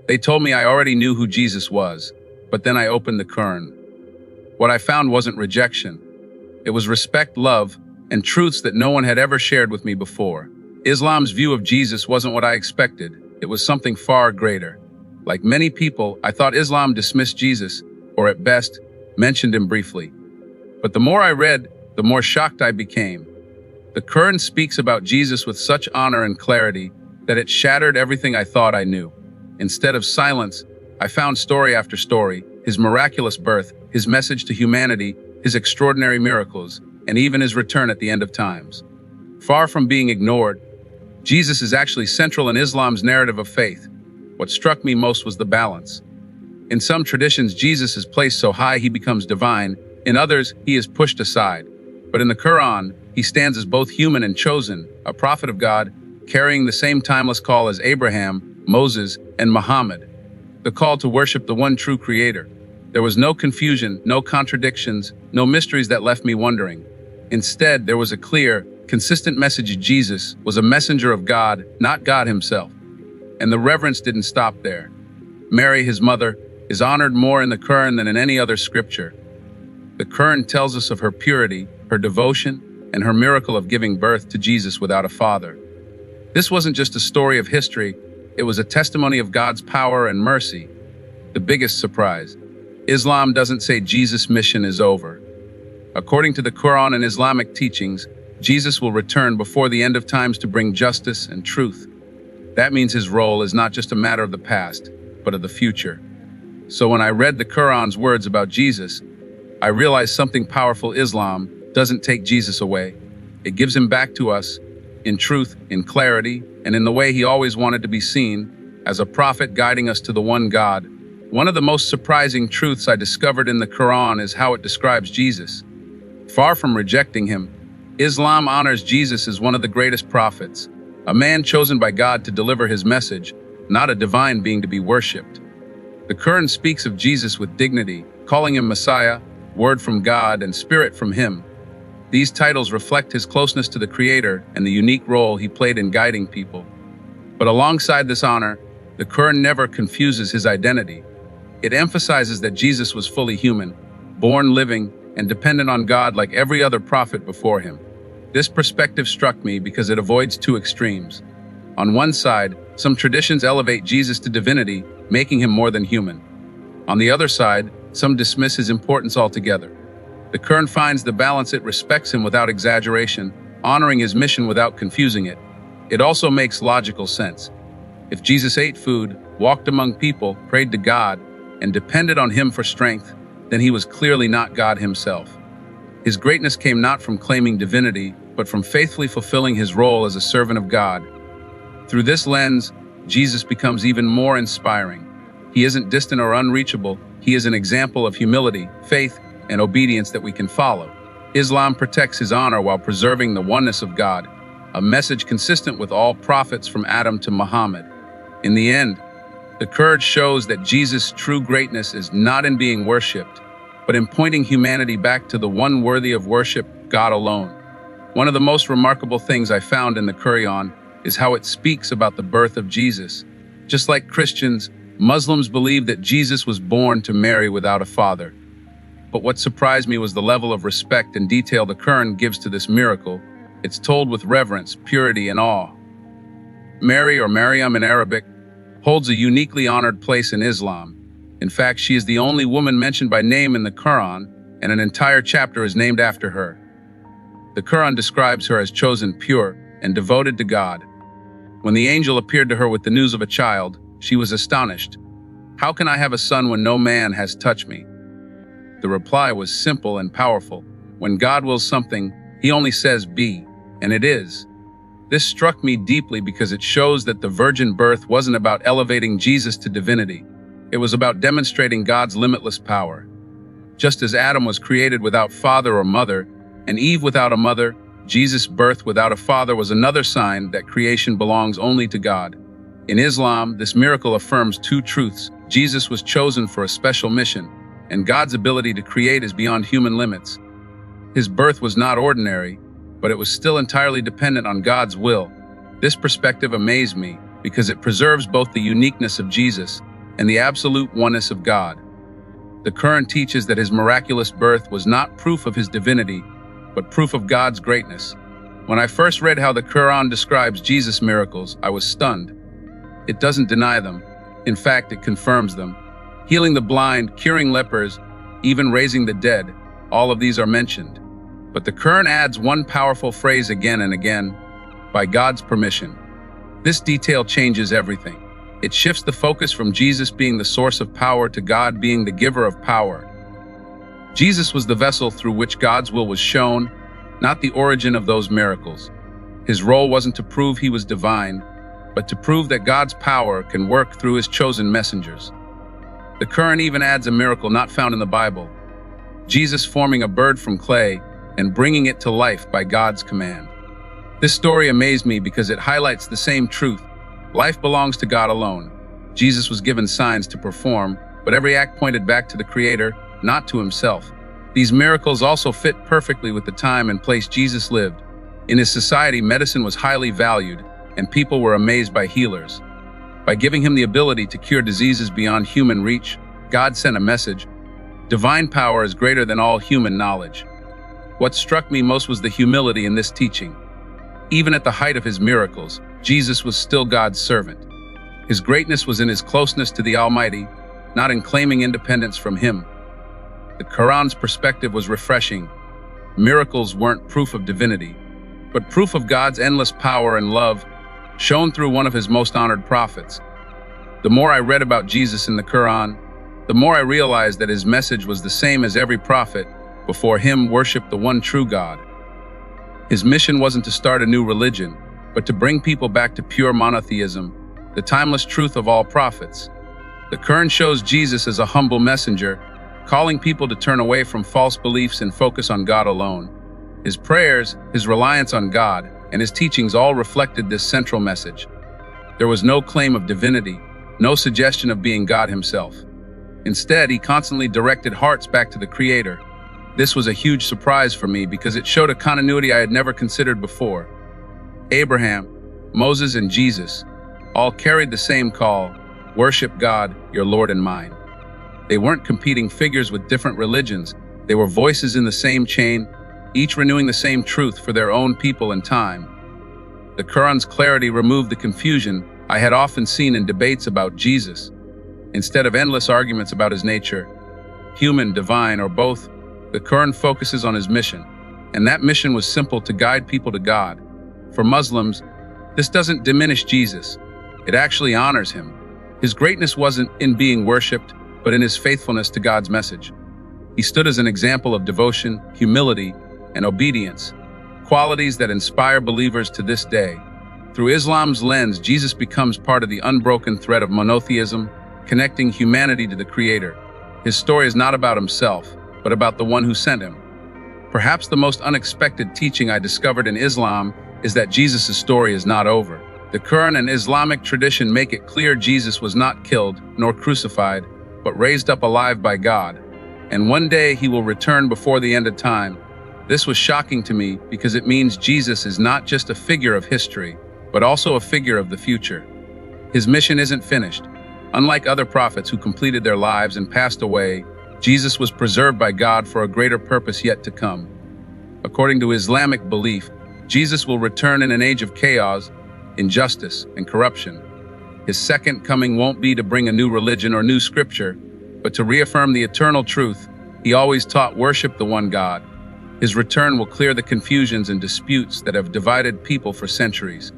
They told me I already knew who Jesus was, but then I opened the Qur'an. What I found wasn't rejection. It was respect, love, and truths that no one had ever shared with me before. Islam's view of Jesus wasn't what I expected. It was something far greater. Like many people, I thought Islam dismissed Jesus, or at best, mentioned him briefly. But the more I read, the more shocked I became. The Qur'an speaks about Jesus with such honor and clarity that it shattered everything I thought I knew. Instead of silence, I found story after story, his miraculous birth, his message to humanity, his extraordinary miracles, and even his return at the end of times. Far from being ignored, Jesus is actually central in Islam's narrative of faith. What struck me most was the balance. In some traditions, Jesus is placed so high he becomes divine. In others, he is pushed aside. But in the Qur'an, he stands as both human and chosen, a prophet of God, carrying the same timeless call as Abraham, Moses, and Muhammad. The call to worship the one true Creator. There was no confusion, no contradictions, no mysteries that left me wondering. Instead, there was a clear, consistent message. Jesus was a messenger of God, not God himself. And the reverence didn't stop there. Mary, his mother, is honored more in the Qur'an than in any other scripture. The Qur'an tells us of her purity, her devotion, and her miracle of giving birth to Jesus without a father. This wasn't just a story of history, it was a testimony of God's power and mercy. The biggest surprise: Islam doesn't say Jesus' mission is over. According to the Qur'an and Islamic teachings, Jesus will return before the end of times to bring justice and truth. That means his role is not just a matter of the past, but of the future. So when I read the Qur'an's words about Jesus, I realized something powerful. Islam doesn't take Jesus away. It gives him back to us, in truth, in clarity, and in the way he always wanted to be seen, as a prophet guiding us to the one God. One of the most surprising truths I discovered in the Qur'an is how it describes Jesus. Far from rejecting him, Islam honors Jesus as one of the greatest prophets, a man chosen by God to deliver his message, not a divine being to be worshipped. The Qur'an speaks of Jesus with dignity, calling him Messiah, Word from God, and Spirit from him. These titles reflect his closeness to the Creator and the unique role he played in guiding people. But alongside this honor, the Qur'an never confuses his identity. It emphasizes that Jesus was fully human, born living, and dependent on God like every other prophet before him. This perspective struck me because it avoids two extremes. On one side, some traditions elevate Jesus to divinity, making him more than human. On the other side, some dismiss his importance altogether. The Qur'an finds the balance. It respects him without exaggeration, honoring his mission without confusing it. It also makes logical sense. If Jesus ate food, walked among people, prayed to God, and depended on him for strength, then he was clearly not God himself. His greatness came not from claiming divinity, but from faithfully fulfilling his role as a servant of God. Through this lens, Jesus becomes even more inspiring. He isn't distant or unreachable. He is an example of humility, faith, and obedience that we can follow. Islam protects his honor while preserving the oneness of God, a message consistent with all prophets from Adam to Muhammad. In the end, the Qur'an shows that Jesus' true greatness is not in being worshipped, but in pointing humanity back to the one worthy of worship, God alone. One of the most remarkable things I found in the Qur'an is how it speaks about the birth of Jesus. Just like Christians, Muslims believe that Jesus was born to Mary without a father. But what surprised me was the level of respect and detail the Qur'an gives to this miracle. It's told with reverence, purity, and awe. Mary, or Maryam in Arabic, holds a uniquely honored place in Islam. In fact, she is the only woman mentioned by name in the Qur'an, and an entire chapter is named after her. The Qur'an describes her as chosen, pure, and devoted to God. When the angel appeared to her with the news of a child, she was astonished. "How can I have a son when no man has touched me?" The reply was simple and powerful. When God wills something, he only says be, and it is. This struck me deeply because it shows that the virgin birth wasn't about elevating Jesus to divinity. It was about demonstrating God's limitless power. Just as Adam was created without father or mother, and Eve without a mother, Jesus' birth without a father was another sign that creation belongs only to God. In Islam, this miracle affirms two truths. Jesus was chosen for a special mission, and God's ability to create is beyond human limits. His birth was not ordinary, but it was still entirely dependent on God's will. This perspective amazed me because it preserves both the uniqueness of Jesus and the absolute oneness of God. The Qur'an teaches that his miraculous birth was not proof of his divinity, but proof of God's greatness. When I first read how the Qur'an describes Jesus' miracles, I was stunned. It doesn't deny them. In fact, it confirms them. Healing the blind, curing lepers, even raising the dead, all of these are mentioned. But the Qur'an adds one powerful phrase again and again: by God's permission. This detail changes everything. It shifts the focus from Jesus being the source of power to God being the giver of power. Jesus was the vessel through which God's will was shown, not the origin of those miracles. His role wasn't to prove he was divine, but to prove that God's power can work through his chosen messengers. The Qur'an even adds a miracle not found in the Bible: Jesus forming a bird from clay and bringing it to life by God's command. This story amazed me because it highlights the same truth. Life belongs to God alone. Jesus was given signs to perform, but every act pointed back to the Creator, not to himself. These miracles also fit perfectly with the time and place Jesus lived. In his society, medicine was highly valued, and people were amazed by healers. By giving him the ability to cure diseases beyond human reach, God sent a message: divine power is greater than all human knowledge. What struck me most was the humility in this teaching. Even at the height of his miracles, Jesus was still God's servant. His greatness was in his closeness to the Almighty, not in claiming independence from him. The Quran's perspective was refreshing. Miracles weren't proof of divinity, but proof of God's endless power and love, shown through one of his most honored prophets. The more I read about Jesus in the Quran, the more I realized that his message was the same as every prophet before him worshiped the one true God. His mission wasn't to start a new religion, but to bring people back to pure monotheism, the timeless truth of all prophets. The Quran shows Jesus as a humble messenger, calling people to turn away from false beliefs and focus on God alone. His prayers, his reliance on God, and his teachings all reflected this central message. There was no claim of divinity, no suggestion of being God himself. Instead, he constantly directed hearts back to the Creator. This was a huge surprise for me because it showed a continuity I had never considered before. Abraham, Moses, and Jesus all carried the same call: worship God, your Lord and mine. They weren't competing figures with different religions. They were voices in the same chain, each renewing the same truth for their own people and time. The Quran's clarity removed the confusion I had often seen in debates about Jesus. Instead of endless arguments about his nature, human, divine, or both, the Quran focuses on his mission, and that mission was simple: to guide people to God. For Muslims, this doesn't diminish Jesus. It actually honors him. His greatness wasn't in being worshipped, but in his faithfulness to God's message. He stood as an example of devotion, humility, and obedience, qualities that inspire believers to this day. Through Islam's lens, Jesus becomes part of the unbroken thread of monotheism, connecting humanity to the Creator. His story is not about himself, but about the one who sent him. Perhaps the most unexpected teaching I discovered in Islam is that Jesus' story is not over. The Quran and Islamic tradition make it clear Jesus was not killed nor crucified, but raised up alive by God. And one day he will return before the end of time. This was shocking to me because it means Jesus is not just a figure of history, but also a figure of the future. His mission isn't finished. Unlike other prophets who completed their lives and passed away, Jesus was preserved by God for a greater purpose yet to come. According to Islamic belief, Jesus will return in an age of chaos, injustice, and corruption. His second coming won't be to bring a new religion or new scripture, but to reaffirm the eternal truth he always taught: worship the one God. His return will clear the confusions and disputes that have divided people for centuries.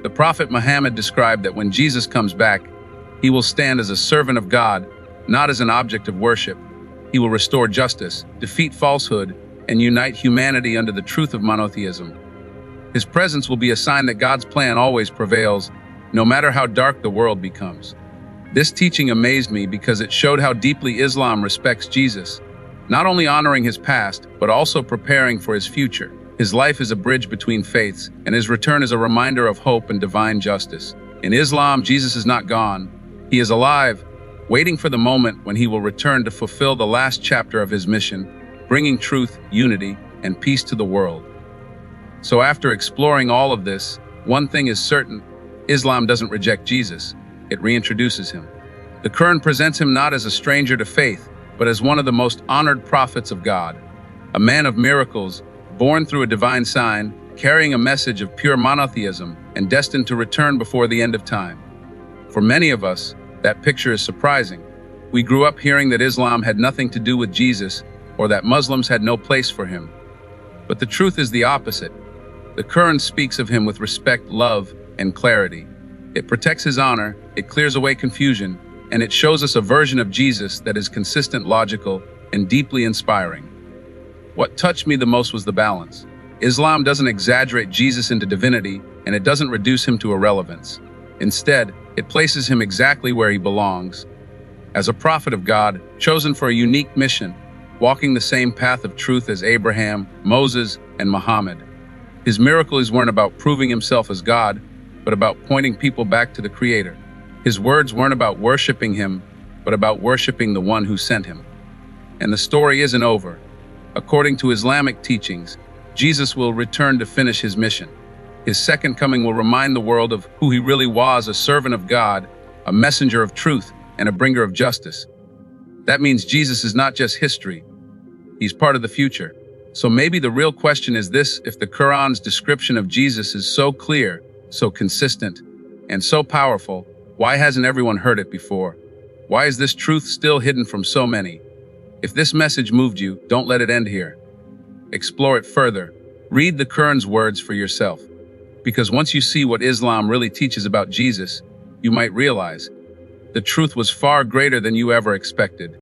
The Prophet Muhammad described that when Jesus comes back, he will stand as a servant of God, not as an object of worship. He will restore justice, defeat falsehood, and unite humanity under the truth of monotheism. His presence will be a sign that God's plan always prevails, no matter how dark the world becomes. This teaching amazed me because it showed how deeply Islam respects Jesus, not only honoring his past, but also preparing for his future. His life is a bridge between faiths, and his return is a reminder of hope and divine justice. In Islam, Jesus is not gone. He is alive, waiting for the moment when he will return to fulfill the last chapter of his mission, bringing truth, unity, and peace to the world. So after exploring all of this, one thing is certain: Islam doesn't reject Jesus, it reintroduces him. The Qur'an presents him not as a stranger to faith, but as one of the most honored prophets of God, a man of miracles, born through a divine sign, carrying a message of pure monotheism and destined to return before the end of time. For many of us, that picture is surprising. We grew up hearing that Islam had nothing to do with Jesus or that Muslims had no place for him. But the truth is the opposite. The Qur'an speaks of him with respect, love, and clarity. It protects his honor, it clears away confusion, and it shows us a version of Jesus that is consistent, logical, and deeply inspiring. What touched me the most was the balance. Islam doesn't exaggerate Jesus into divinity, and it doesn't reduce him to irrelevance. Instead, it places him exactly where he belongs. As a prophet of God, chosen for a unique mission, walking the same path of truth as Abraham, Moses, and Muhammad. His miracles weren't about proving himself as God, but about pointing people back to the Creator. His words weren't about worshiping him, but about worshiping the one who sent him. And the story isn't over. According to Islamic teachings, Jesus will return to finish his mission. His second coming will remind the world of who he really was, a servant of God, a messenger of truth, and a bringer of justice. That means Jesus is not just history. He's part of the future. So maybe the real question is this: if the Quran's description of Jesus is so clear, so consistent, and so powerful, why hasn't everyone heard it before? Why is this truth still hidden from so many? If this message moved you, don't let it end here. Explore it further. Read the Quran's words for yourself. Because once you see what Islam really teaches about Jesus, you might realize the truth was far greater than you ever expected.